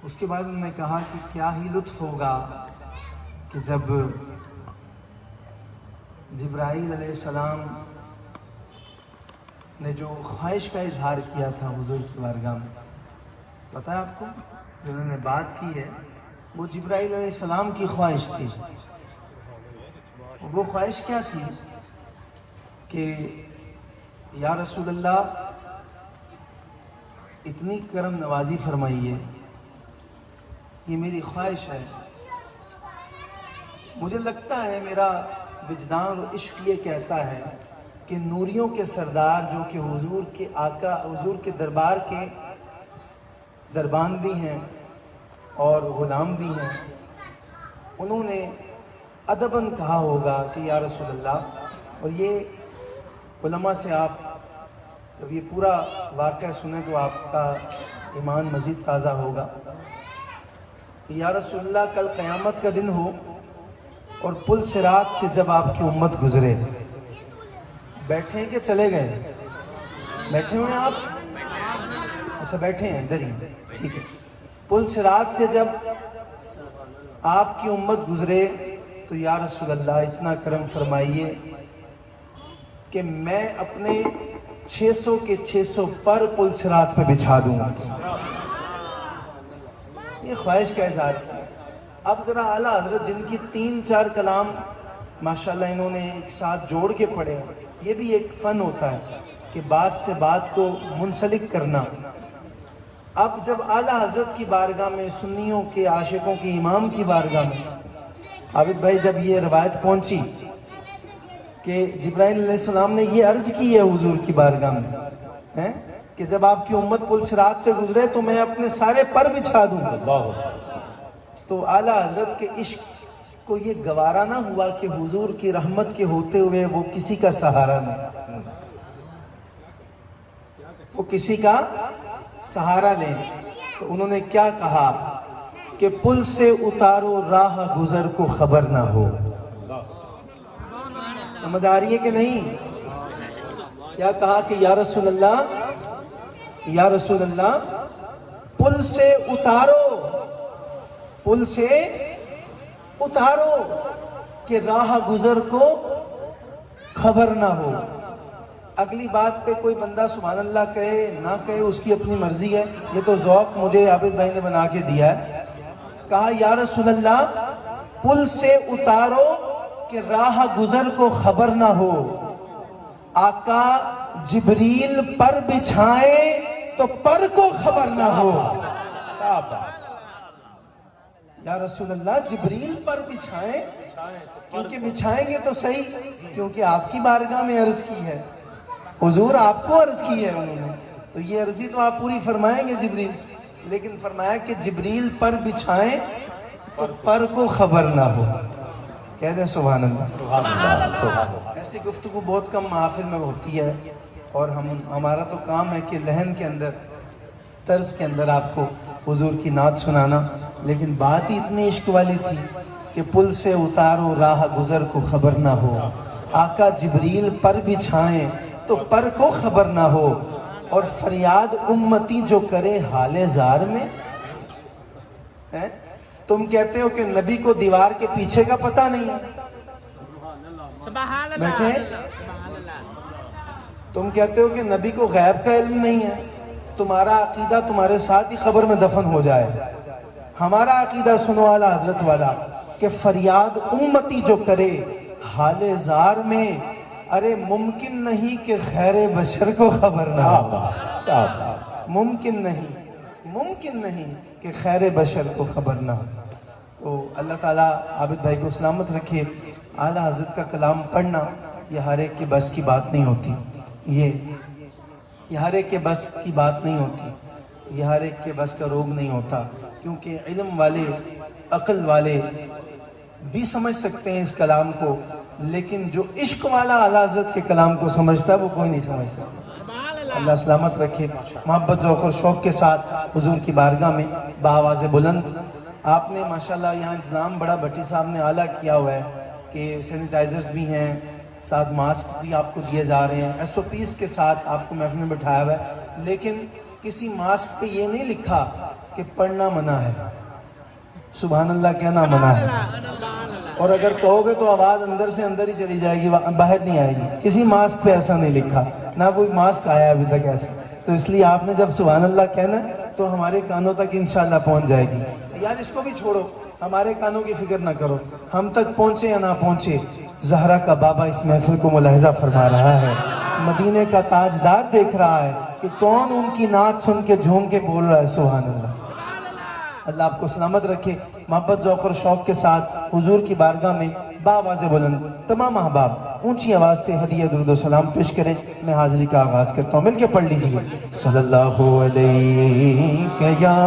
اس کے بعد انہوں نے کہا کہ کیا ہی لطف ہوگا کہ جب جبرائیل علیہ السلام نے جو خواہش کا اظہار کیا تھا حضور کی بارگاہ میں، پتہ ہے آپ کو جنہوں نے بات کی ہے وہ جبرائیل علیہ السلام کی خواہش تھی۔ وہ خواہش کیا تھی کہ یا رسول اللہ اتنی کرم نوازی فرمائیے، یہ میری خواہش ہے۔ مجھے لگتا ہے میرا وجدان اور عشق یہ کہتا ہے کہ نوریوں کے سردار جو کہ حضور کے آقا، حضور کے دربار کے دربان بھی ہیں اور غلام بھی ہیں، انہوں نے ادباً کہا ہوگا کہ یا رسول اللہ، اور یہ علماء سے آپ جب یہ پورا واقعہ سنیں تو آپ کا ایمان مزید تازہ ہوگا کہ یا رسول اللہ کل قیامت کا دن ہو اور پل صراط سے جب آپ کی امت گزرے، بیٹھے ہیں کہ چلے گئے؟ بیٹھے ہوئے ہیں آپ؟ اچھا بیٹھے ہیں ادھر ہی، ٹھیک ہے۔ پل صراط سے جب آپ کی امت گزرے تو یا رسول اللہ اتنا کرم فرمائیے کہ میں اپنے 600 کے 600 پر پل صراط پہ بچھا دوں گا۔ یہ خواہش کا اظہار کیا۔ اب ذرا اعلیٰ حضرت جن کی 3-4 کلام ماشاءاللہ انہوں نے ایک ساتھ جوڑ کے پڑھے، یہ بھی ایک فن ہوتا ہے کہ بات سے بات کو منسلک کرنا۔ اب جب اعلیٰ حضرت کی بارگاہ میں، سنیوں کے عاشقوں کے امام کی بارگاہ میں عابد بھائی جب یہ روایت پہنچی کہ جبرائیل علیہ السلام نے یہ عرض کی ہے حضور کی بارگاہ میں کہ جب آپ کی امت پل صراط سے گزرے تو میں اپنے سارے پر بچھا دوں گا، تو اعلیٰ حضرت کے عشق کو یہ گوارا نہ ہوا کہ حضور کی رحمت کے ہوتے ہوئے وہ کسی کا سہارا نہیں، وہ کسی کا سہارا لیں۔ تو انہوں نے کیا کہا کہ پل سے اتارو راہ گزر کو خبر نہ ہو۔ سمجھ آ رہی ہے کہ نہیں؟ کیا کہا کہ یا رسول اللہ، یا رسول اللہ پل سے اتارو، پل سے اتارو کہ راہ گزر کو خبر نہ ہو۔ اگلی بات پہ کوئی بندہ سبحان اللہ کہے نہ کہے اس کی اپنی مرضی ہے، یہ تو ذوق مجھے عابد بھائی نے بنا کے دیا ہے۔ کہا یا رسول اللہ پل سے اتارو کہ راہ گزر کو خبر نہ ہو، آقا جبریل پر بچھائیں تو پر کو خبر نہ ہو۔ یا رسول اللہ جبریل پر بچھائیں، کیونکہ بچھائیں گے تو صحیح، کیونکہ آپ کی بارگاہ میں عرض کی ہے، حضور آپ کو عرض کی ہے انہوں نے، تو یہ عرضی تو آپ پوری فرمائیں گے جبریل، لیکن فرمایا کہ جبریل پر بچھائیں تو پر کو خبر نہ ہو۔ کہہ دیں سبحان اللہ۔ ایسی گفتگو بہت کم محافل میں ہوتی ہے، اور ہمارا تو کام ہے کہ لہن کے اندر، طرز کے اندر آپ کو حضور کی نعت سنانا، لیکن بات ہی اتنی عشق والی تھی کہ پل سے اتارو راہ گزر کو خبر نہ ہو، آقا جبریل پر بچھائیں تو پر کو خبر نہ ہو، اور فریاد امتی جو کرے حال زار میں۔ تم کہتے ہو کہ نبی کو دیوار کے پیچھے کا پتہ نہیں ہے، بیٹھے، تم کہتے ہو کہ نبی کو غیب کا علم نہیں ہے، تمہارا عقیدہ تمہارے ساتھ ہی قبر میں دفن ہو جائے۔ ہمارا عقیدہ سنو اعلیٰ حضرت والا کہ فریاد امتی جو کرے حال زار میں، ارے ممکن نہیں کہ خیر بشر کو خبر نہ ہو، ممکن نہیں، ممکن نہیں کہ خیر بشر کو خبر نہ ہو۔ تو اللہ تعالیٰ عابد بھائی کو سلامت رکھے۔ اعلیٰ حضرت کا کلام پڑھنا یہ ہر ایک کے بس کی بات نہیں ہوتی، یہ ہر ایک کے بس کی بات نہیں ہوتی، یہ ہر ایک کے بس کا روگ نہیں ہوتا، کیونکہ علم والے، عقل والے بھی سمجھ سکتے ہیں اس کلام کو، لیکن جو عشق والا اعلیٰ حضرت کے کلام کو سمجھتا ہے وہ کوئی نہیں سمجھ سکتا۔ اللہ سلامت رکھے۔ محبت ذوق اور شوق کے ساتھ حضور کی بارگاہ میں بآواز بلند آپ نے ماشاءاللہ یہاں انتظام بڑا بھٹی صاحب نے اعلیٰ کیا ہوا ہے کہ سینیٹائزرز بھی ہیں، ساتھ ماسک بھی آپ کو دیے جا رہے ہیں، ایس او پیز کے ساتھ آپ کو محفل میں بٹھایا ہوا ہے، لیکن کسی ماسک پہ یہ نہیں لکھا کہ پڑھنا منع ہے، سبحان اللہ کہنا منع ہے، اور اگر کہو گے تو آواز اندر سے اندر ہی چلی جائے گی، باہر نہیں آئے گی۔ کسی ماسک پہ ایسا نہیں لکھا، نہ کوئی ماسک آیا ابھی تک ایسا، تو اس لیے آپ نے جب سبحان اللہ کہنا ہے تو ہمارے کانوں تک انشاءاللہ پہنچ جائے گی۔ یار اس کو بھی چھوڑو، ہمارے کانوں کی فکر نہ کرو، ہم تک پہنچے یا نہ پہنچے، زہرا کا بابا اس محفل کو ملاحظہ فرما رہا ہے، مدینے کا تاجدار دیکھ رہا ہے کہ کون ان کی نعت سن کے جھوم کے بول رہا ہے سبحان اللہ۔ اللہ آپ کو سلامت رکھے۔ محبت ذوق اور شوق کے ساتھ حضور کی بارگاہ میں بآواز بلند تمام احباب اونچی آواز سے ہدیہ درود و سلام پیش کریں۔ میں حاضری کا آغاز کرتا ہوں، مل کے پڑھ لیجئے صلی اللہ علیہ یا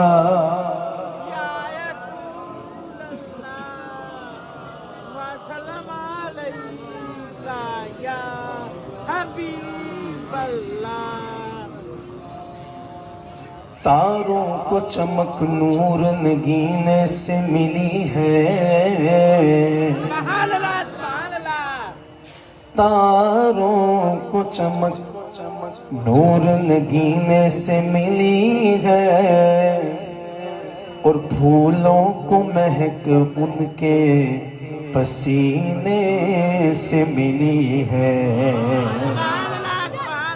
تاروں کو چمک نور نگینے سے ملی ہے، تاروں کو چمک نور نگینے سے ملی ہے، اور پھولوں کو مہک ان کے پسینے سے ملی ہے،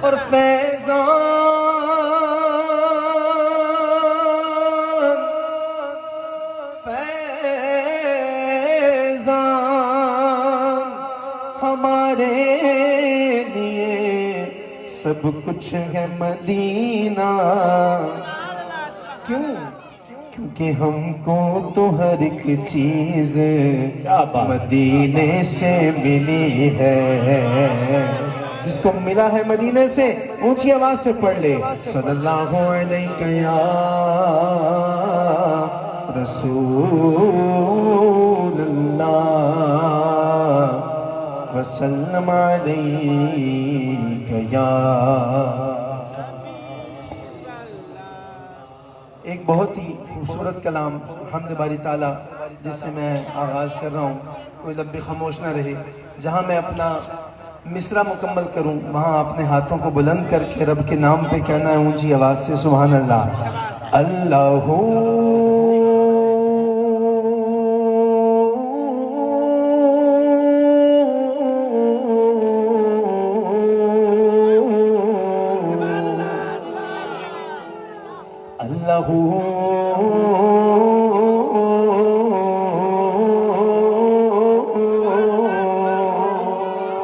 اور فیضان ہمارے لیے سب کچھ ہے مدینہ، کیوں؟ کیونکہ ہم کو تو ہر ایک چیز مدینے سے ملی ہے، جس کو ملا ہے مدینے سے اونچی آواز سے پڑھ لے صلی اللہ علیہ یا رسول اللہ وسلم علیہ یا۔ ایک بہت ہی خوبصورت کلام حمد باری تعالیٰ جس سے میں آغاز کر رہا ہوں، کوئی لب بھی خاموش نہ رہے، جہاں میں اپنا مصرع مکمل کروں وہاں اپنے ہاتھوں کو بلند کر کے رب کے نام پہ کہنا ہے اونچی آواز سے سبحان اللہ۔ اللہ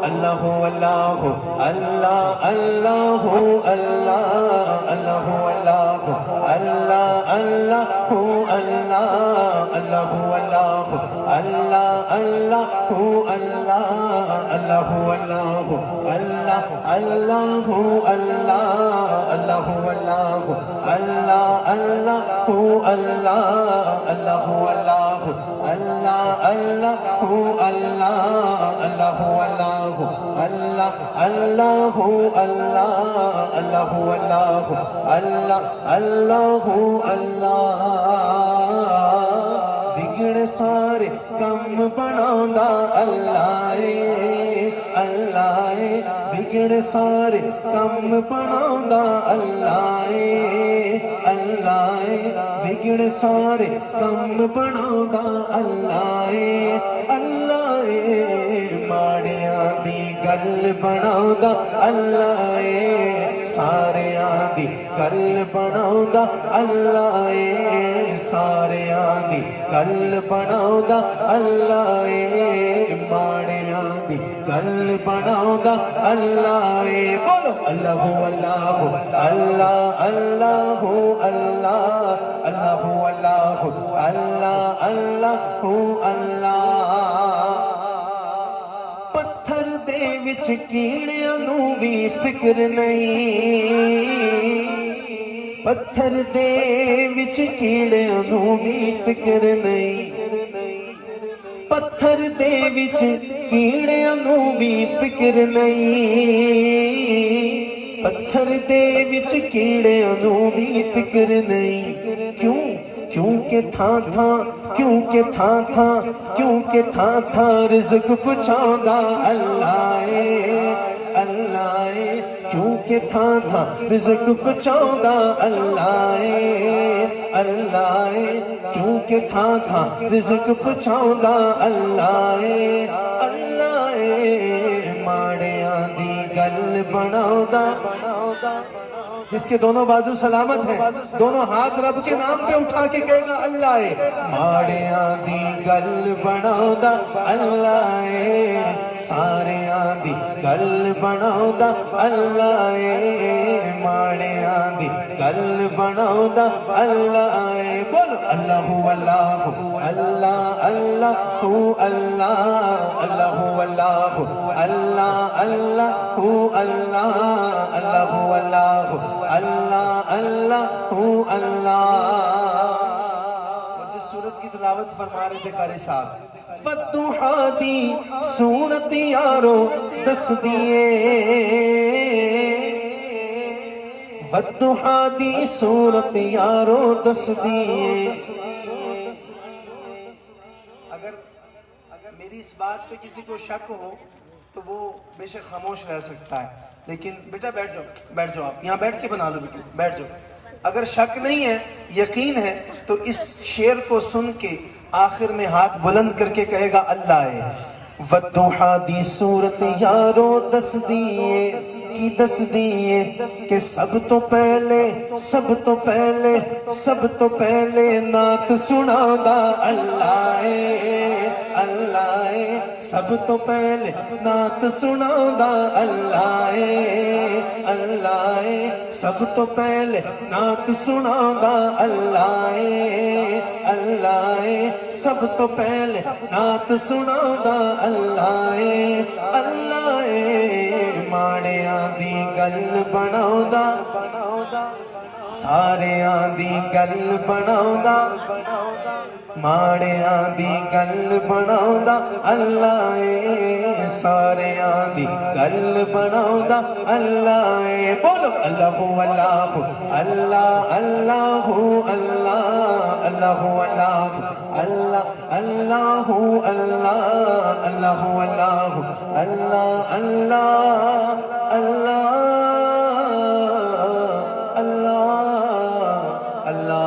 اللہ اللہ اللہ اللہ اللہ اللہ اللہ اللہ اللہ اللہ اللہ اللہ اللہ اللہ اللہ اللہ اللہ بگڑ سارے کم بناوندا اللہ اللہ بگڑ سارے کم بناوندا اللہ اللہ بگڑ سارے کم بناوندا اللہ اللہ ماڑیاں دی گل بناوندا اللہ ساریاں دی گل بناوندا اللہ ساریاں دی گل بناوندا اللہ ماڑیاں دی گل بناوندا اللہ بولو اللہ اللہ اللہ اللہ اللہ اللہ اللہ اللہ اللہ پتھر دے وچ کیڑیاں نوں وی فکر نہیں، پتھر دے وچ کیڑیاں نوں وی فکر نہیں، پتھر دے وچ کیڑیاں نوں وی فکر نہیں، پتھر دے وچ کیڑیاں نوں وی فکر نہیں، کیوں؟ کیونکہ تھاں تھاں کیونکہ تھاں تھاں کیونکہ تھاں تھاں رزق پہنچاوندا اللہ اللہ کیونکہ کہ تھا رزق پہنچاؤندا اللہ اللہ کیونکہ تھا رزق پہنچاؤندا اللہ اللہ ماڑیاں دی گل بناؤندا جس کے دونوں بازو سلامت ہیں دونوں ہاتھ رب کے نام پہ اٹھا کے کہے گا اللہ ماڑیاں دی گل بناؤندا اللہ ساریاں دی گل بناؤندا اللہ ماڑیاں دی گل بناؤندا اللہ بولو اللہ اللہ اللہ اللہ اللہ اللہ اللہ اللہ اللہ اللہ اللہ اللہ اللہ اللہ اللہ جس سورت کی تلاوت فرما رہے تھے قاری صاحب فتوحا دی سورت یارو دس دیے فتوحا دی سورت یارو دس دیے اگر میری اس بات پہ کسی کو شک ہو تو وہ بے شک خاموش رہ سکتا ہے لیکن بیٹا بیٹھ جاؤ آپ یہاں بیٹھ کے بنا لو بیٹا بیٹھ جاؤ اگر شک نہیں ہے یقین ہے تو اس شعر کو سن کے آخر میں ہاتھ بلند کر کے کہے گا اللہ وَالضُّحَا دی صورت یارو دس دیے کی دس دیے کہ سب تو پہلے نعت سناؤندا اللہ اللہ سب تو پہلے نعت سناؤندا اللہ اللہ سب تو پہلے نعت سناؤندا اللہ اللہ سب تو پہلے نعت سناؤندا اللہ اللہ ماڑیاں دی گل بناؤندا ساریاں دی گل بناؤندا ماڑیاں دی گل بناؤندا اللہ ساریاں دی گل بناؤندا اللہ بولو اللہ اللہ اللہ اللہ اللہ اللہ اللہ اللہ اللہ اللہ اللہ اللہ اللہ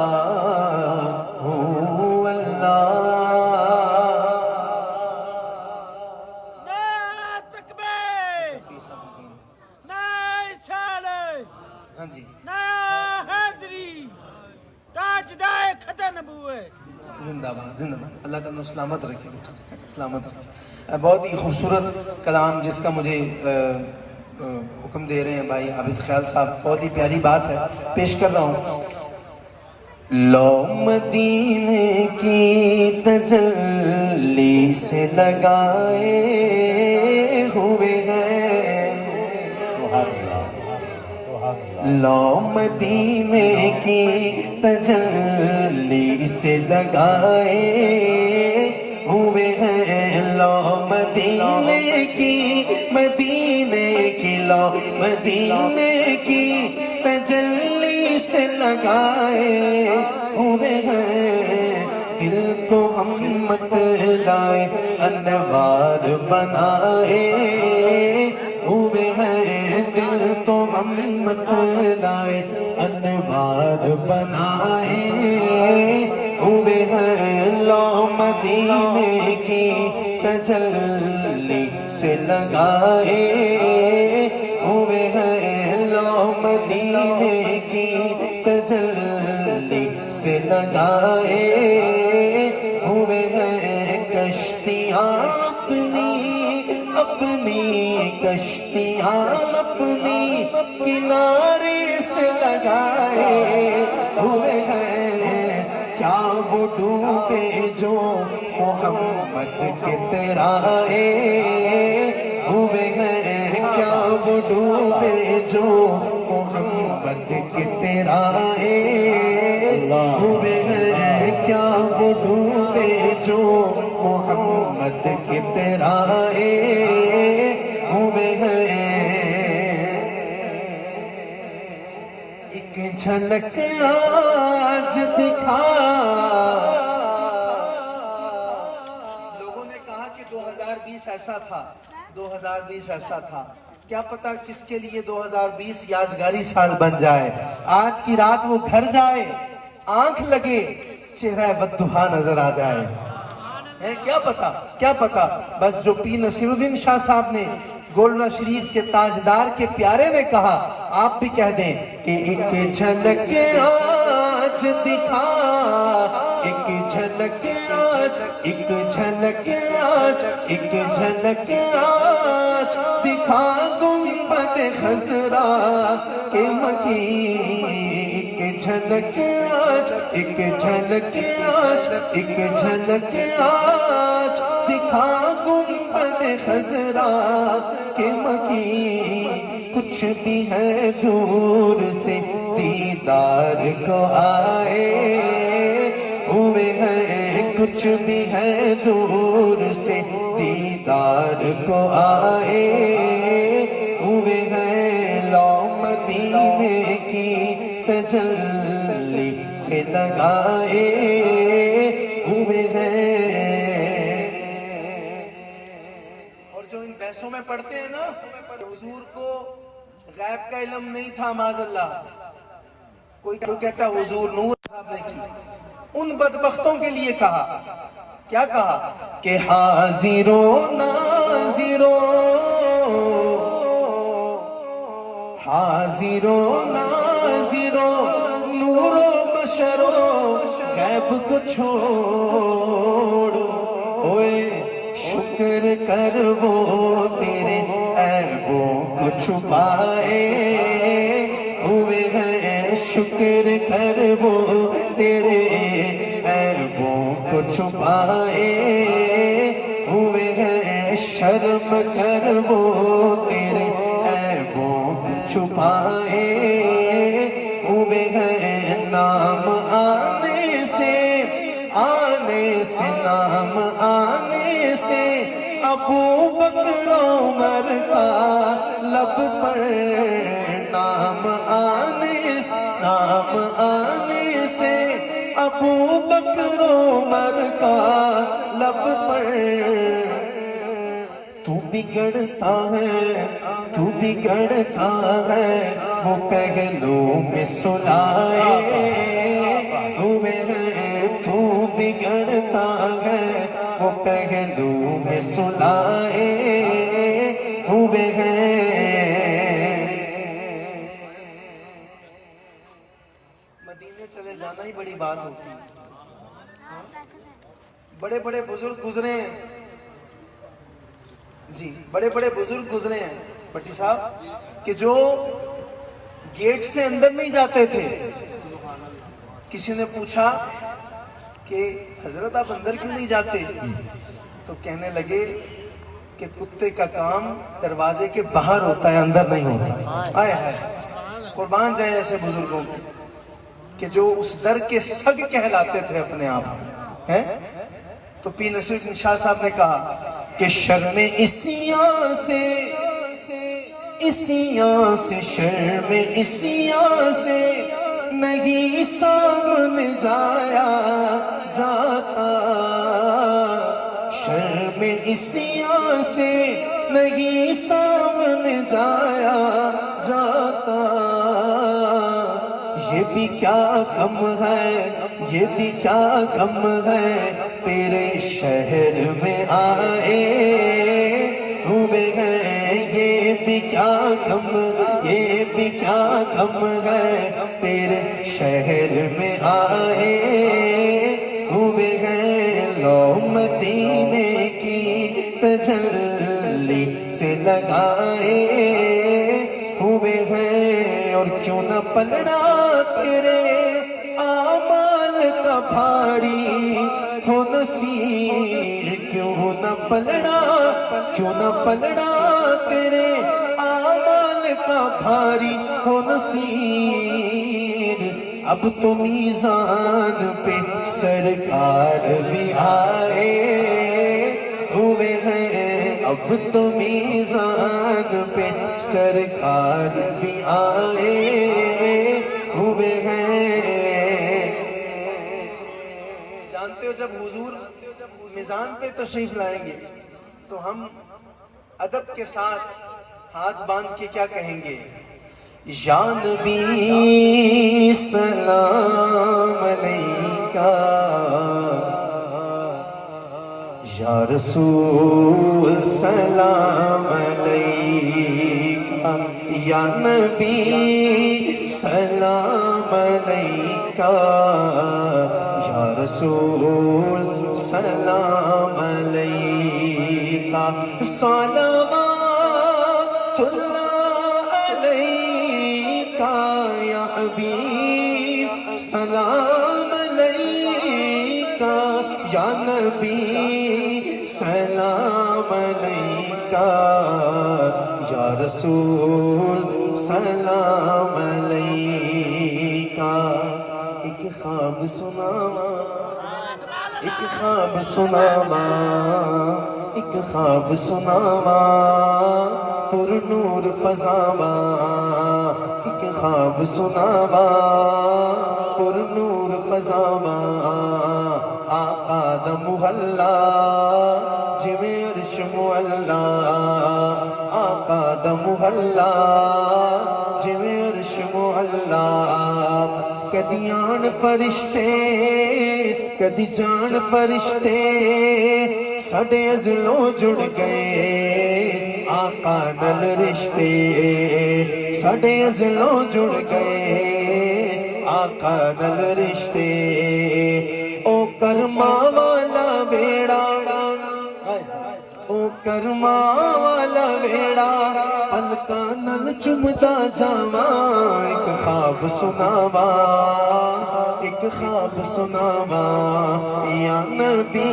زندہ باد اللہ تعالیٰ سلامت رکھے سلامت رکھے بہت ہی خوبصورت کلام جس کا مجھے حکم دے رہے ہیں بھائی عابد خیال صاحب بہت ہی پیاری بات ہے پیش کر رہا ہوں لو مدینے کی تجلی سے لگائے ہوئے ہیں لو مدینے کی تجلی سے لگائے ہوئے ہیں لو مدینے کی لو مدینے کی تجلی سے لگائے ہوئے ہیں دل کو ہم مت لائے انوار بنائے ہوئے ہیں دل تو ہم مت لائے انوار بنائے ہوئے ہیں لو مدینے کی تجلی سے لگائے ہوئے ہیں لو مدینے کی تجلی سے لگائے ہوئے ہیں کشتیاں اپنی کشتیاں اپنی کنارے سے لگائے ہوئے ہیں کیا وہ ڈوبے جو محمد کے ترائے ہوئے ہیں کیا وہ ڈوبے جو محمد کے ترائے ہوئے ہیں کیا وہ ڈوبے جو محمد کے ترائے ہوئے ہیں ایک جھلک آج دکھا لوگوں نے کہا کہ 2020 ایسا تھا 2020 ایسا تھا کیا پتا کس کے لیے 2020 یادگاری سال بن جائے. آج کی رات وہ گھر جائے, آنکھ لگے, چہرہ والدہا نظر آ جائے. کیا پتا. بس جو پیر نصیر الدین شاہ صاحب نے, گولڈا شریف کے تاجدار کے پیارے نے کہا, آپ بھی کہہ دیں کہ ایک جھلک آج دکھا, ایک جھلک آج, ایک جھلک آج, ایک جھلک آج دکھا گنبد خضرا کے مکین. ایک جھلک آج, ایک جھلک آج, ایک جھلک آج دکھا گنبد خضرا کے مکین. کچھ بھی ہے دور سے دیدار کو آئے ہوئے ہیں, کچھ بھی ہے دور سے دیدار کو آئے ہوئے ہیں. لو مدینے کی تجلی سے لگائے ہوئے ہیں. اور جو ان بحثوں میں پڑھتے ہیں نا, حضور کو غیب کا علم نہیں تھا, معاذ اللہ. کوئی کہتا ہے حضور نور صاحب نے کی. ان بدبختوں کے لیے کہا, کیا کہا کہ حاضر و ناظر و, حاضر و ناظر و, نور و بشر و, غیب کو چھوڑ اوئے شکر کر وہ تیرے عیبوں کو چھپائے ہوئے ہیں. شکر کر وہ تیرے عیبوں کو چھپائے ہوئے ہیں. شرم کر وہ تیرے عیبوں کو چھپائے ہوئے ہیں. نام آنے سے, آنے سے, نام آنے سے ابو بکر عمر کا لب پر. نام آنے سے, نام آنے سے ابو بکر عمر کا لب پر. تو بگڑتا ہے, تو بگڑتا ہے, وہ پہلو میں سلائے ہوئے ہیں. تو بگڑتا ہے, وہ پہلو میں سلائے ہوئے ہیں. مدینے چلے جانا ہی بڑی بات ہوتی ہے. بڑے بڑے بزرگ گزرے ہیں جی, بڑے بڑے بزرگ گزرے ہیں بٹی صاحب, کہ جو گیٹ سے اندر نہیں جاتے تھے. کسی نے پوچھا کہ حضرت آپ اندر کیوں نہیں جاتے, تو کہنے لگے کہ کتے کا کام دروازے کے باہر ہوتا ہے, اندر نہیں ہوتا. آئے ہائے, قربان جائیں ایسے بزرگوں کو کہ جو اس در کے سگ کہلاتے تھے اپنے آپ ہیں. تو پیر نصیر الدین شاہ صاحب نے کہا کہ شرم اسیاں سے, اسیاں سے, شرم اسیاں سے نہیں سامنے جایا جاتا. شرم اسیاں سے نہیں سامنے جایا جاتا. یہ بھی کیا غم ہے, یہ بھی کیا غم ہے, تیرے شہر میں آئے ہوئے ہیں. یہ بھی کیا غم, یہ بھی کیا غم ہے, تیرے شہر میں آئے ہوئے ہیں. لو مدینے کی تجلی سے لگائے ہوئے ہیں. اور کیوں نہ پلڑا تیرے آمال کا بھاری ہو نصیر, کیوں نہ پلڑا, کیوں نہ پلڑا تیرے آمال کا بھاری ہو نصیر. اب تو میزان پہ سرکار بھی آئے ہوئے ہیں, اب تو میزان پہ سرکار بھی آئے ہوئے ہیں. جانتے ہو جب حضور میزان پہ تشریف لائیں گے تو ہم ادب کے ساتھ ہاتھ باندھ کے کیا کہیں گے؟ یا نبی سلام علیکہ، یا رسول سلام علیکہ، یا نبی سلام علیکہ، یا رسول سلام علیکہ، صلوات اللہ علیکہ یا حبیب، سلام علیکہ یا نبی، سلام علیکہ یا رسول سلام علیکہ۔ ایک خواب سناواں، ایک خواب سناواں، ایک خواب سناواں، پر نور فضاواں، ایک خواب سناواں، پر نور فضاواں، آقا دا محلہ جویں عرش معلا، آقا دا محلہ جویں عرش معلا، کدی آن فرشتے کدی جان فرشتے، ساڈے ازلوں جڑ گئے آقا نال رشتے، ساڈے ازلوں جڑ گئے آقا نال رشتے، او کرما والا بیڑا، او کرما والا بیڑا، پلکاں نال چمدا جاواں، ایک خواب سناواں، ایک خواب سناواں، یا نبی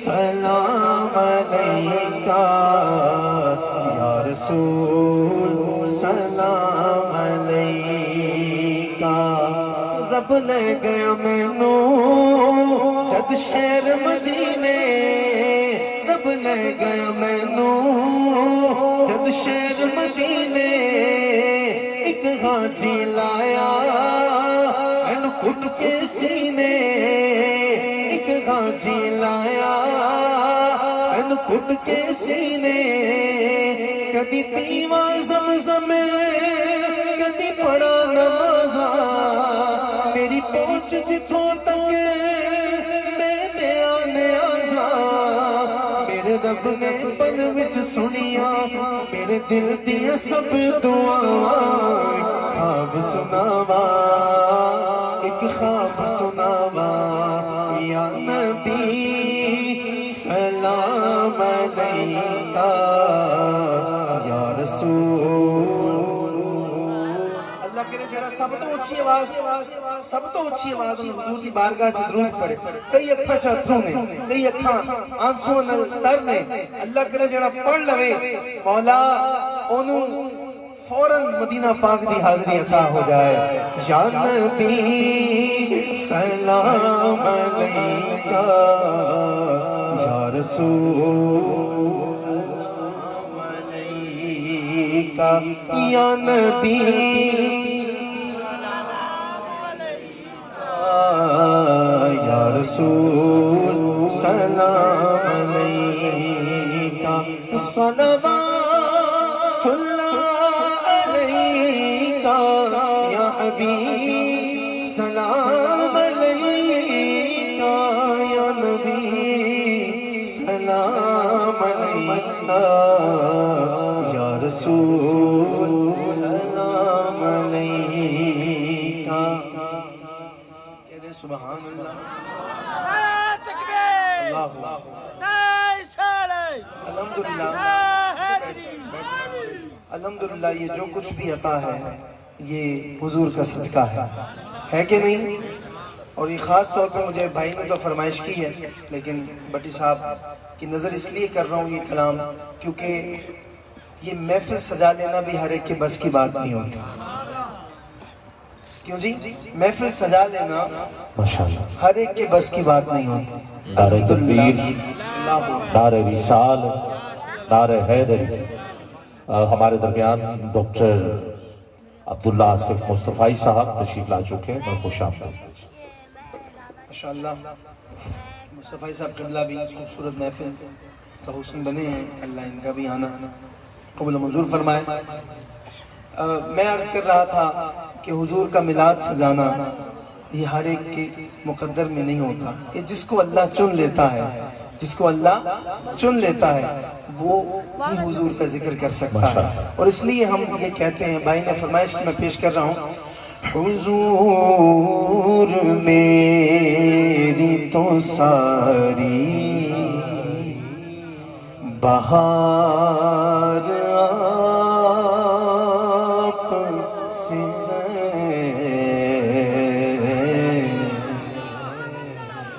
سلام علیکہ، یا رسول سلام علیکہ۔ رب لے گیا مینوں جد شہر مدینے، رب لے گیا مینوں جد شہر مدینے، ایک حاجی لایا اینو کٹ کے سینے، ایک حاجی لایا اینو کٹ کے سینے، کدی پیواں زمزم کدی پڑھا نمازاں، میری پہنچ جتھوں تک میں دیا نیازاں، میرے رب نے پل وچ سنیا میرے دل دیا سب دعاواں، خواب سناواں، ایک خواب سناواں، یا نبی سلام علیکہ، یا رسول۔ اللہ کرے جڑا سب تو اچھی آواز حضور دی بارگاہ چ درود پڑھے، کئی اکھاں چ اتھروں نے، کئی اکھاں آنسوں نال تر نے، اللہ کرے جڑا پڑھ لوے مولا اونوں فوراً مدینہ پاک دی حاضری عطا ہو جائے۔ یا نبی سلام علیکہ، یا رسول سلام علیکہ، یا نبی یا رسول سلام علیکہ، صلوات اللہ علیکہ یا حبیب، سلام علیکہ یا نبی، سلام علیکہ یا رسول سلام علیکہ۔ سبحان اللہ، اللہ، الحمدللہ، الحمدللہ، یہ جو کچھ بھی عطا ہے یہ حضور کا صدقہ ہے کہ نہیں؟ اور یہ خاص طور پہ مجھے بھائی نے تو فرمائش کی ہے، لیکن بٹی صاحب کی نظر اس لیے کر رہا ہوں یہ کلام کیونکہ یہ محفل سجا لینا بھی ہر ایک کے بس کی بات نہیں ہوتی۔ کیوں جی؟ محفل سجا لینا ہر ایک کے بس کی بات نہیں ہوتی۔ نعرہ تکبیر، نعرہ رسال، نعرہ حیدری۔ ہمارے درمیان ڈاکٹر عبداللہ آصف مصطفی صاحب تشریف لا چکے ہیں، میں خوش آمدید۔ ماشاءاللہ مصطفی صاحب قبلہ بھی خوبصورت محفل کا حسن بنے ہیں، اللہ ان کا بھی آنا قبول و منظور فرمائے۔ میں عرض کر رہا تھا کہ حضور کا میلاد سجانا یہ ہر ایک کے مقدر میں نہیں ہوتا، یہ جس کو اللہ چن لیتا ہے، جس کو اللہ چن لیتا ہے وہ ہی حضور کا ذکر کر سکتا ہے۔ اور اس لیے ہم یہ کہتے ہیں، بھائی نے فرمائش میں پیش کر رہا ہوں، حضور میری تو ساری بہار آپ سے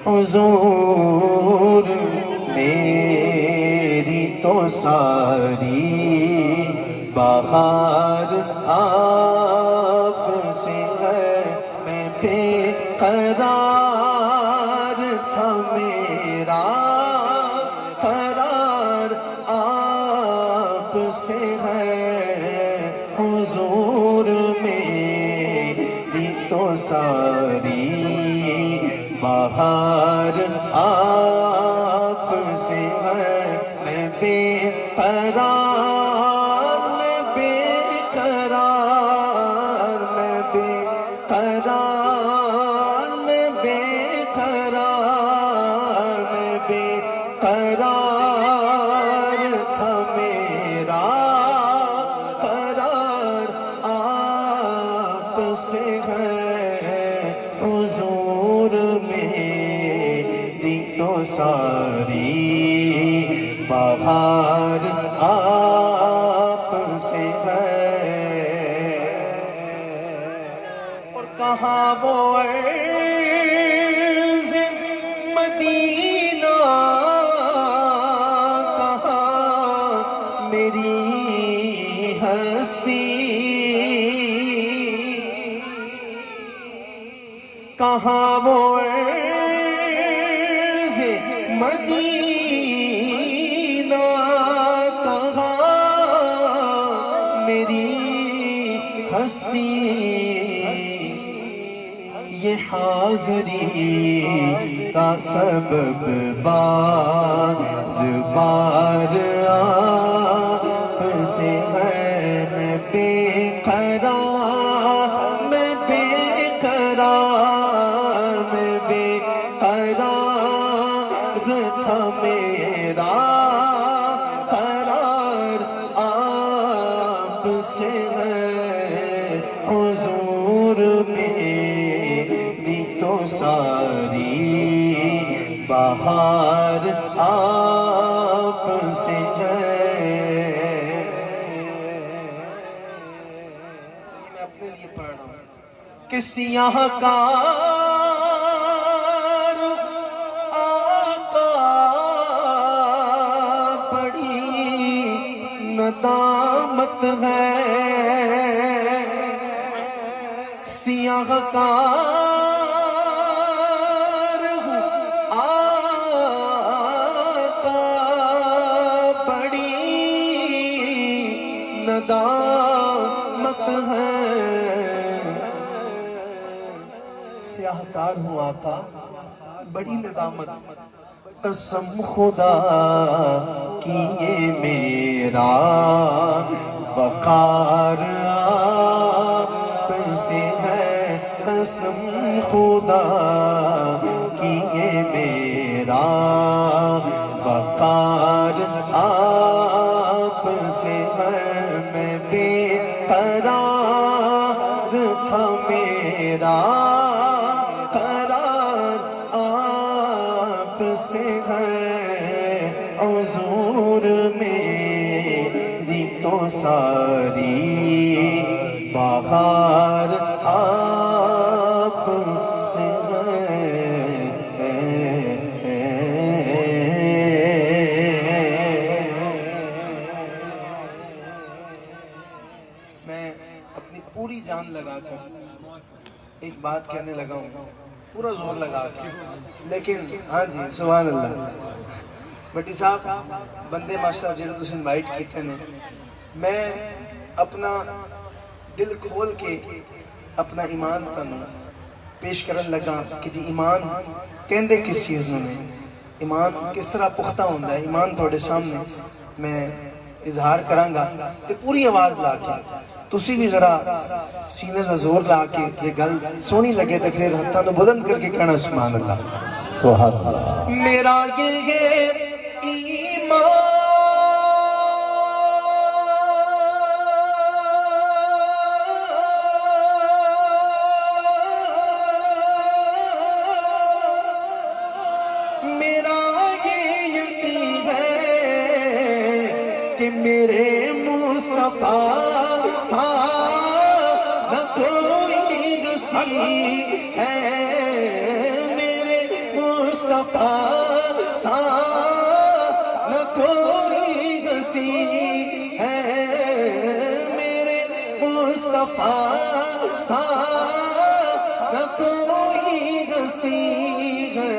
حضور میری تو ساری بہار آپ سے ہے، میں بے قرار تھا میرا قرار آپ سے ہے، حضور میری تو ساری بہار آپ سے ہے، میں بے قرار، میں بے قرار، میں بے قرار، میں بے قرار، میں بے قرار تھا میرا قرار آپ سے ہے، حضور میری تو ساری بہار آپ سے ہے۔ اور کہاں وہ عرض مدینہ، کہاں میری ہستی، کہاں وہ عرض مدینہ، کہاں میری ہستی، یہ حاضری کا سبب بار بار آپ سے ہے، میں بے قرار، میں بے قرار، میں بے قرار تھا میرا قرار آپ سے ہے، حضور میری تو ساری بہار آپ سے ہے۔ میں اپنے لیے پڑھ رہا ہوں کہ سیاہ کار آقا بڑی ندامت ہے، سیاہ کار آقا بڑی ندامت ہے، سیاہ کار ہوں آقا بڑی ندامت، قسم خدا کی یہ میرا وقار آپ سے ہے، قسم خدا کی یہ میرا وقار آپ سے ہے، میں بے قرار تھا میرا قرار آپ سے ہے، حضور میری تو ساری بہار آپ سے ہے۔ میں اپنی پوری جان لگا کر ایک بات کہنے لگا ہوں، پورا زور لگا کے، لیکن ہاں جی سبحان اللہ بٹی صاحب بندے ماشاءاللہ جنہیں تُس انوائٹ کیتے نے، میں اپنا دل کھول کے اپنا ایمان تنوں پیش کرن لگا کہ جی ایمان کہندے کس چیز میں ایمان کس طرح پختہ ہوندہ ہے، ایمان تھوڑے سامنے میں اظہار کرانگا تے پوری آواز لا کے تسی بھی ذرا سینے دا زور لا کے جے گل سونی لگے تے پھر ہتھاں تو بلند کر کے کہنا سبحان اللہ سبحان اللہ میرا یہ ایمان میرا یہ یقین ہے کہ میرے مصطفیٰ سا نہ کوئی دوسری ہے میرے مصطفیٰ سا نہ کوئی دوسری ہے میرے مصطفیٰ سا نہ کوئی دوسری ہے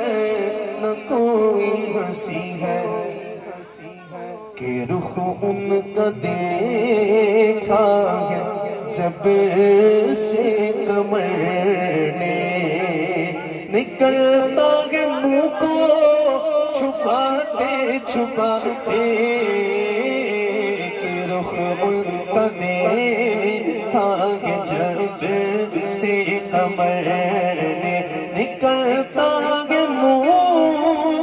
نہ کوئی ہنسی ہے کہ رخ ان کا دیکھا ہے جب سے کمر نے نکلتا ہے منہ کو چھپاتے چھپاتے کہ رخ ان کا دیکھا ہے جب سے کمر نے نکلتا ہے منہ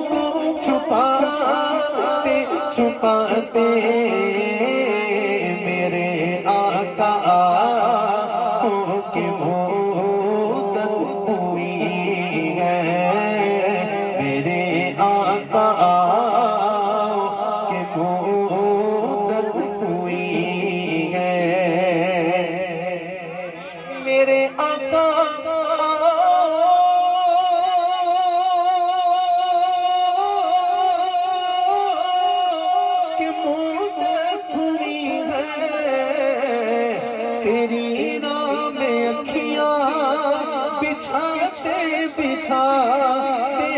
کو چھپاتے چھپاتے میرے آقا کی مدت ہوئی ہے میرے آقا کی مدت ہوئی ہے میرے آقا تیری راہ میں اکھیاں بچھاتے بچھاتے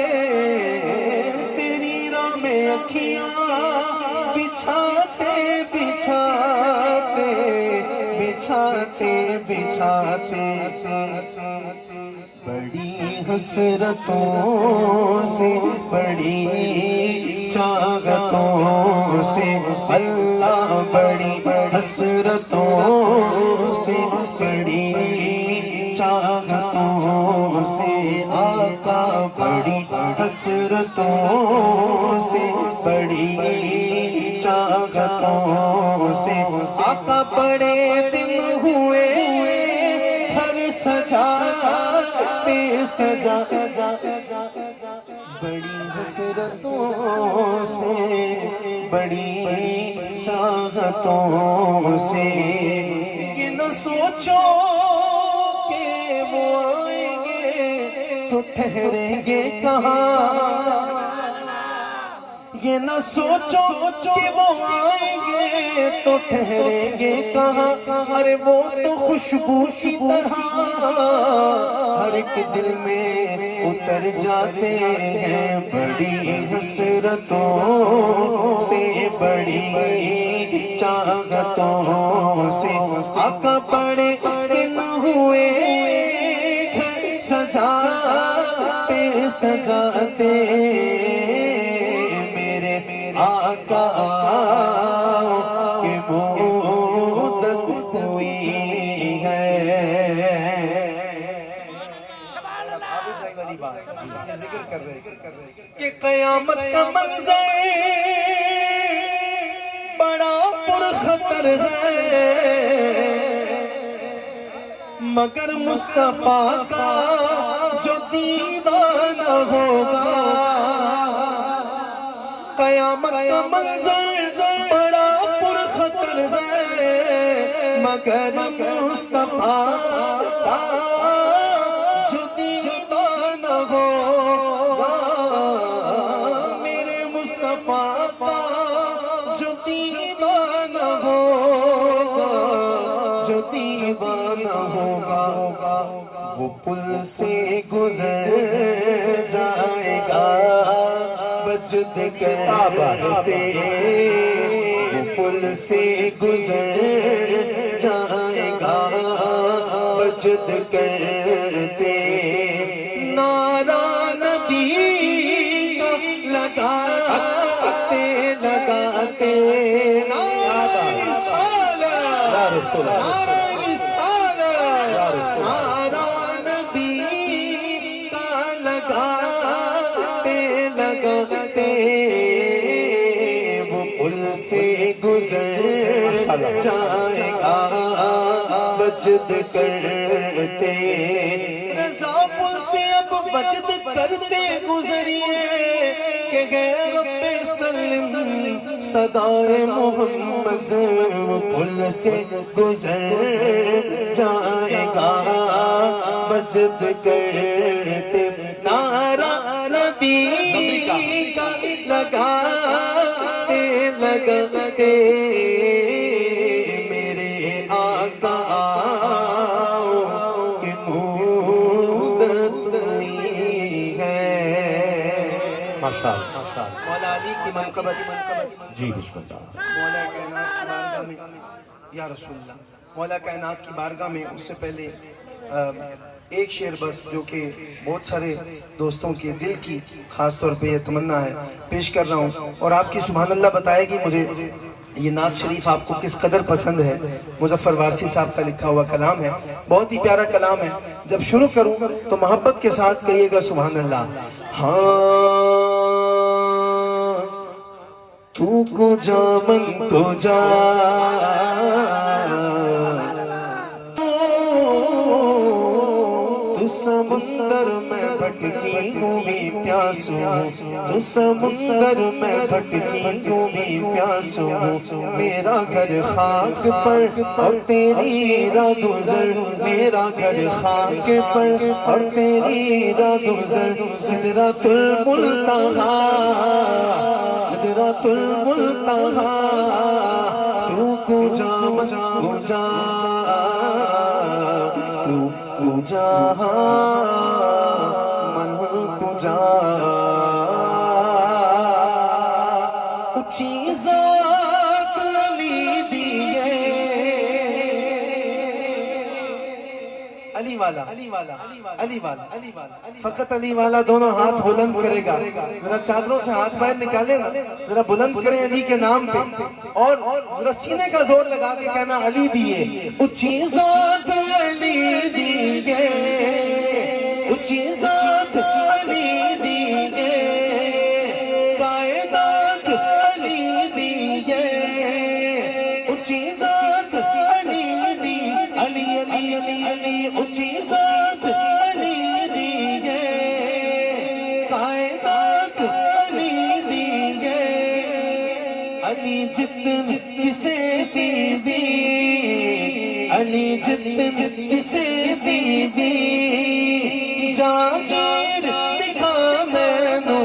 تیری راہ میں اکھیاں بچھاتے بچھاتے بچھاتے بچھاتے بڑی حسرتوں سے بڑی چاہتوں سے اللہ بڑی حسرتوں سے بڑی چاہتوں سے آقا بڑی حسرتوں سے بڑی چاہتوں سے آقا بڑے دن ہوئے ہر سجاتے سجا بڑی حسرتوں سے بڑی چاہتوں سے یہ نہ سوچو کہ وہ آئیں گے تو ٹھہریں گے کہاں یہ نہ سوچو کہ وہ آئیں گے تو ٹھہریں گے کہاں ارے وہ تو خوشبو کی طرح ہر ایک دل میں اتر جاتے ہیں بڑی حسرتوں سے بڑی چاہتوں سے آقا بڑے دن ہوئے سجاتے سجاتے میرے آقا کی مدت ہوئی ہے ذکر کر رہے کہ قیامت کا منظر بڑا پرخطر ہے مگر مصطفیٰ کا جو دیوانہ ہوگا قیامت کا منظر بڑا پرخطر ہے مگر مصطفیٰ کا جو دیوانہ ہوگا میرے مصطفیٰ کا جو دیوانہ ہوگا جو دیوانہ ہوگا وہ پل سے گزر جائے گا بجد کرتے وہ پل سے گزر جائے گا بجد کرتے نعرہ نبی کا لگاتے لگاتے رسول اللہ نعرہ رسالت نعرہ نبی کا لگاتے لگاتے وہ پل سے گزر جائے گا بجد کرتے رضا پل سے اب بجد کرتے گزریے کہ غیر رب سلم صدائے محمد وہ پل سے گزر جائے گا بجد کرتے نعرہ نبی کا لگاتے لگاتے میرے آقا کی مودت نہیں ہے ماشاءاللہ مولا علی کی منقبت جی بسم اللہ مولا کائنات کی بارگاہ میں یا رسول اللہ مولا کائنات کی بارگاہ میں اس سے پہلے ایک شعر بس جو کہ بہت سارے دوستوں کے دل کی خاص طور پہ یہ تمنا ہے پیش کر رہا ہوں اور آپ کی سبحان اللہ بتائے گی مجھے یہ نعت شریف آپ کو کس قدر پسند ہے مظفر وارسی صاحب کا لکھا ہوا کلام ہے بہت ہی پیارا کلام ہے جب شروع کروں تو محبت کے ساتھ کہیے گا سبحان اللہ ہاں تو کو جا من کو جا تو سمندر میں بھٹکی ہوں بھی پیاس ہوں تو سمندر میں بھٹکی ہوں بھی پیاس ہوں میرا گھر خاک پر اور تیری راہ گزر میرا گھر خاک پر اور تیری راہ گزر سدرۃ المنتہا سدرۃ المنتہا تو کو جا من کو جا تو کو جا من کو جا اچھی ذات علی دیے علی والا علی والا علی والا فقط علی والا دونوں ہاتھ بلند کرے گا ذرا چادروں سے ہاتھ باہر نکالے نا ذرا بلند کریں علی کے نام پہ اور ذرا سینے کا زور لگا کے کہنا علی دیے اچھی ذات علی دیے اچھی ذات علی دیے کائنات علی دیے اچھی ذات علی دی علی علی علی علی اچھی ذات علی دیے کائنات علی دیے علی جتن کسے سیزی علی جتن کسے سیزی جاجیر دکھا میں نو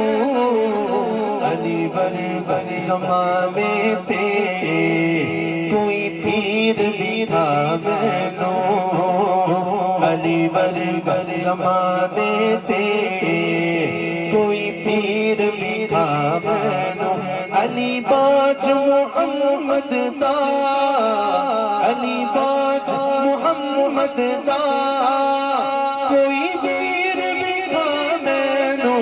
علی برگر زمانے تے کوئی پیر بھی تھا میں نو علی برگر زمانے تے کوئی پیر بھی تھا میں نو علی باج محمد دا علی باج محمد دا کوئی پیر بھی تھا میں نو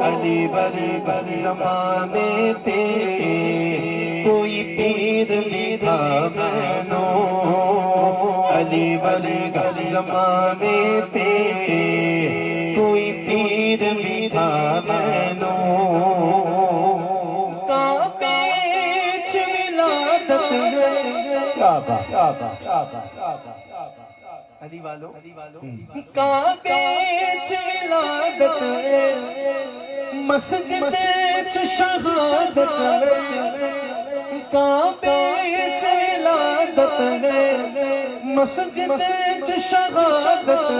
علی برگر زمانے تے کوئی پیر بھی تھا میں نو علی برگر زمانے تے کوئی پیر بھی تھا میں نو علی والو کعبے چ ولادت مسجد چ شہادت کعبے چ ولادت مسجد چ شہادت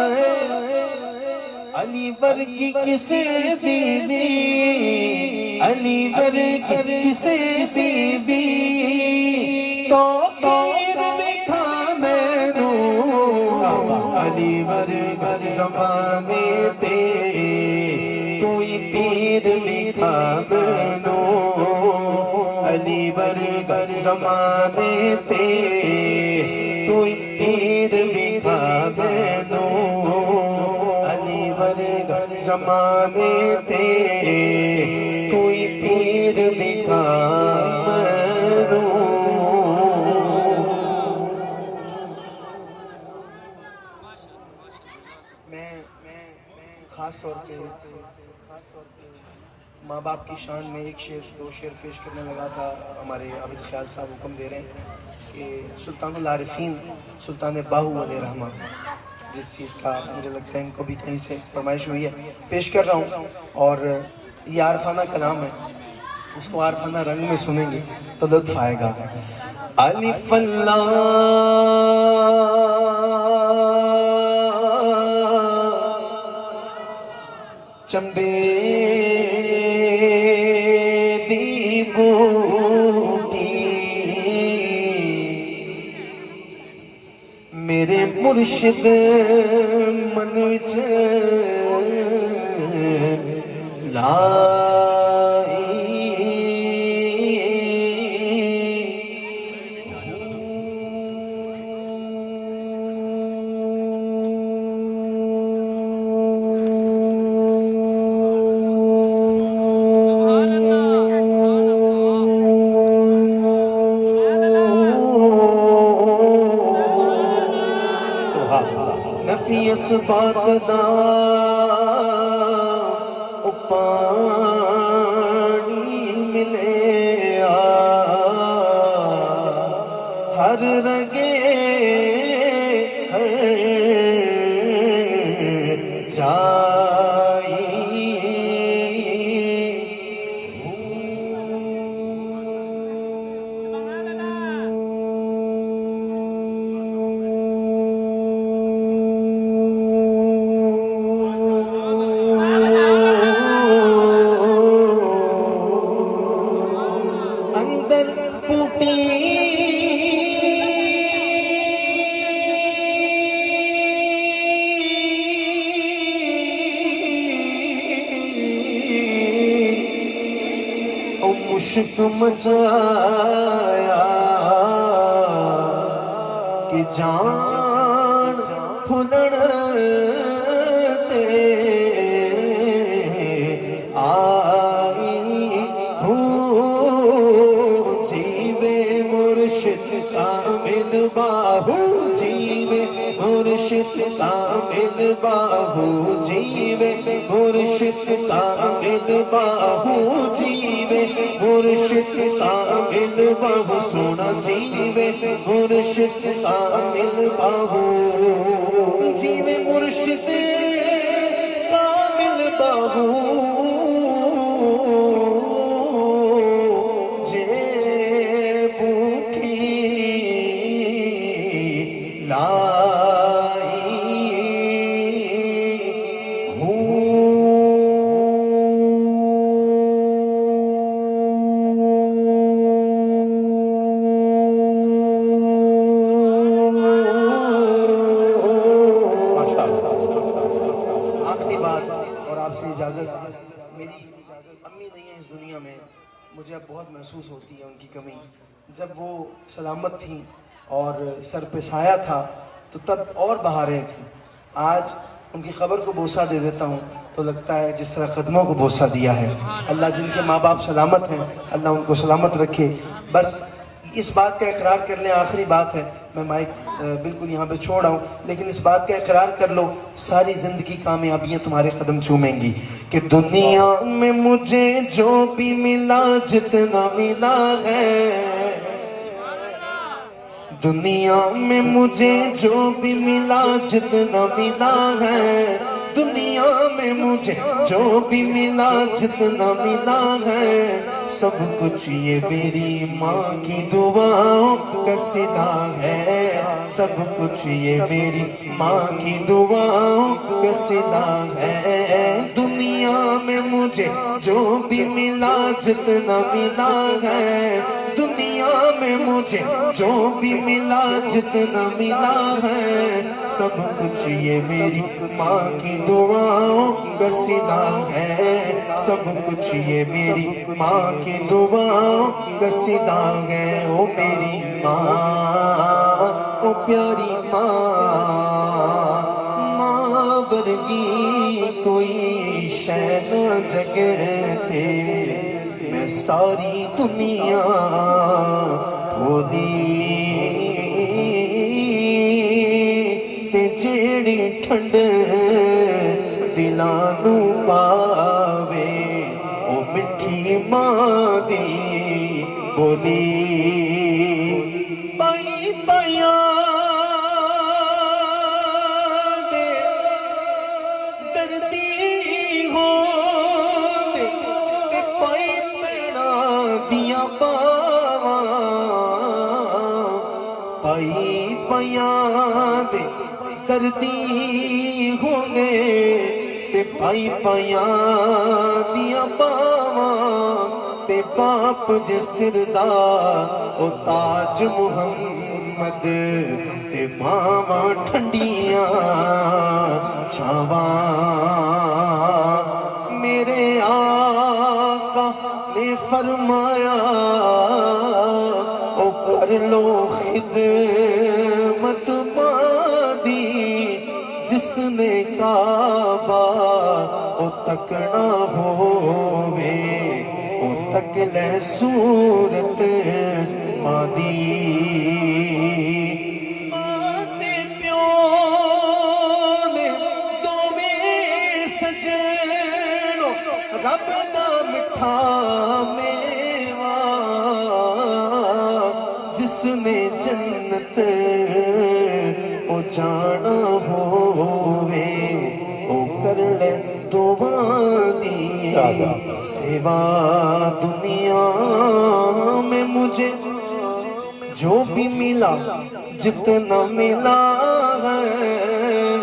علی ورگی کسے دیدی علی ورگی کسے دیدی تو علی برگر زمانے تے کوئی پیر بھی تھا میں نو علی برگر زمانے تے کوئی پیر بھی تھا میں نو علی برگر زمانے تے کوئی پیر بھی تھا میں نو خاص طور پہ ماں باپ کی شان میں ایک شعر دو شعر پیش کرنے لگا تھا. ہمارے عابد خیال صاحب حکم دے رہے ہیں کہ سلطان العارفین سلطان باہو علیہ رحمہ جس چیز کا مجھے لگتا ہے ان کو بھی کہیں سے فرمائش ہوئی ہے پیش کر رہا ہوں. اور یہ عارفانہ کلام ہے, اس کو عارفانہ رنگ میں سنیں گے تو لطف آئے گا. الف اللہ چمبے دی بوٹی میرے مرشد من وچ لائی نفی اسبات دا پانی ملے ہر رگے ہر جائی اندر ٹوٹی او مشک مچایا کہ جان پھلن تے کامل باہو جیوے مرشد کامل باہو جیوے مرشد کامل باہو جیوے مرشد کامل باہو سونا جیوے مرشد کامل باہو جیوے مرشد کامل باہو میری امی نہیں ہیں اس دنیا میں, مجھے اب بہت محسوس ہوتی ہے ان کی کمی. جب وہ سلامت تھیں اور سر پہ سایہ تھا تو تب اور بہاریں تھیں. آج ان کی قبر کو بوسہ دے دیتا ہوں تو لگتا ہے جس طرح قدموں کو بوسہ دیا ہے. اللہ جن کے ماں باپ سلامت ہیں اللہ ان کو سلامت رکھے. بس اس بات کا اقرار کر لیں, آخری بات ہے, میں مائک بالکل یہاں پہ چھوڑ رہا ہوں, لیکن اس بات کا اقرار کر لو ساری زندگی کامیابیاں تمہارے قدم چومیں گی کہ دنیا میں مجھے جو بھی ملا جتنا ملا ہے, دنیا میں مجھے جو بھی ملا جتنا ملا ہے, دنیا میں مجھے جو بھی ملا جتنا ملا ہے, سب کچھ یہ میری ماں کی دعاؤں کا صدا ہے, سب کچھ یہ میری ماں کی دعاؤں کا صدا ہے. دنیا میں مجھے جو بھی ملا جتنا ملا ہے, دنیا میں مجھے جو بھی ملا جتنا ملا ہے, سب کچھ یہ میری ماں کی دعاؤں کا صدا ہے, سب کچھ یہ میری ماں کی دعاؤں کا صدا ہے. او میری ماں, او پیاری ماں, ماں ورگی کوئی شے نہ جگ تے, میں ساری دنیا بھولی تے جیڑی ٹھنڈ دلاں نو پاوے او مٹھی ماں دی بولی پائی پائیاں دے دردی ہو دے تے پائی پیڑا دیاں پاواں پائی پائیاں دے دردی ہونے تے پائی پائیاں دیاں پاواں تے باپ جے سردا او تاج محمد تے ماواں ٹھنڈیاں چھاواں میرے آقا نے فرمایا او کر لو خدمت مادی جس نے کعبہ او تکنا ہووے او تک لے صورت مادی ماں تے پیو نے دوویں سجنو رب دا مٹھا میوا جس نے جنت او جانا ہووے او کر لے دعا دی سوا دنیا میں مجھے جو بھی ملا جتنا ملا ہے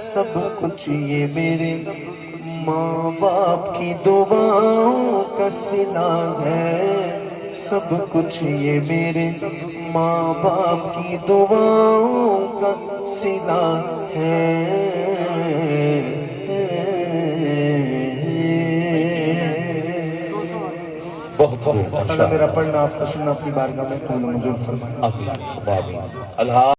سب کچھ یہ میرے ماں باپ کی دعاؤں کا صلہ ہے سب کچھ یہ میرے ماں باپ کی دعاؤں کا صلہ ہے بہت خوب اللہ میرا پڑھنا آپ کا سننا اپنی بارگاہ میں قبول و منظور فرمائے اللہ